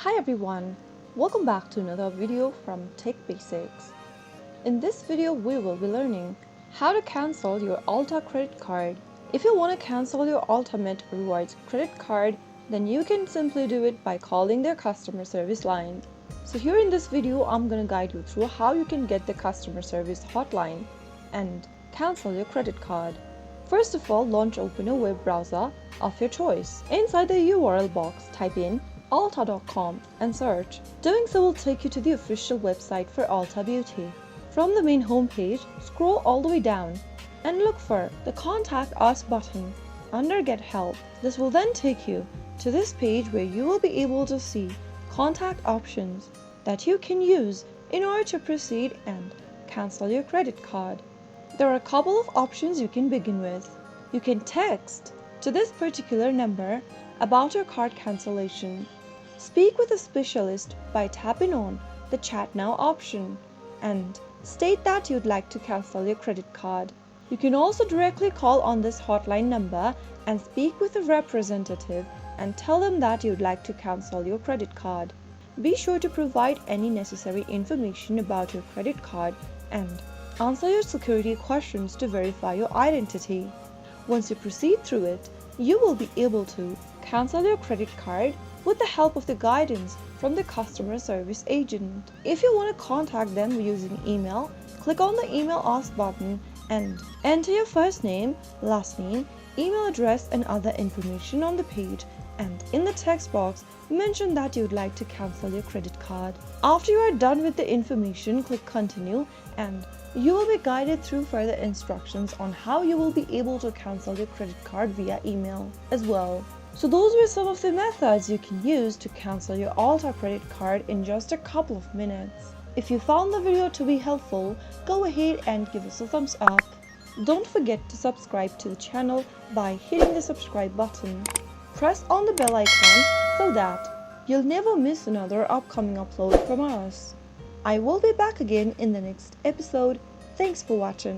Hi everyone, welcome back to another video from Tech Basics. In this video we will be learning how to cancel your ULTA credit card. If you want to cancel your Ultimate Rewards credit card, then you can simply do it by calling their customer service line. So here in this video I'm going to guide you through how you can get the customer service hotline and cancel your credit card. First of all, open a web browser of your choice. Inside the URL box, type in ulta.com and search. Doing so will take you to the official website for Ulta Beauty. From the main homepage, scroll all the way down and look for the Contact Us button under Get Help. This will then take you to this page where you will be able to see contact options that you can use in order to proceed and cancel your credit card. There are a couple of options you can begin with. You can text to this particular number about your card cancellation. Speak with a specialist by tapping on the Chat Now option and state that you'd like to cancel your credit card. You can also directly call on this hotline number and speak with a representative and tell them that you'd like to cancel your credit card. Be sure to provide any necessary information about your credit card and answer your security questions to verify your identity. Once you proceed through it, you will be able to cancel your credit card with the help of the guidance from the customer service agent. If you want to contact them using email, click on the Email Us button and enter your first name, last name, email address and other information on the page, and in the text box, mention that you would like to cancel your credit card. After you are done with the information, click Continue and you will be guided through further instructions on how you will be able to cancel your credit card via email as well. So those were some of the methods you can use to cancel your ULTA credit card in just a couple of minutes. If you found the video to be helpful, go ahead and give us a thumbs up. Don't forget to subscribe to the channel by hitting the subscribe button. Press on the bell icon so that you'll never miss another upcoming upload from us. I will be back again in the next episode. Thanks for watching.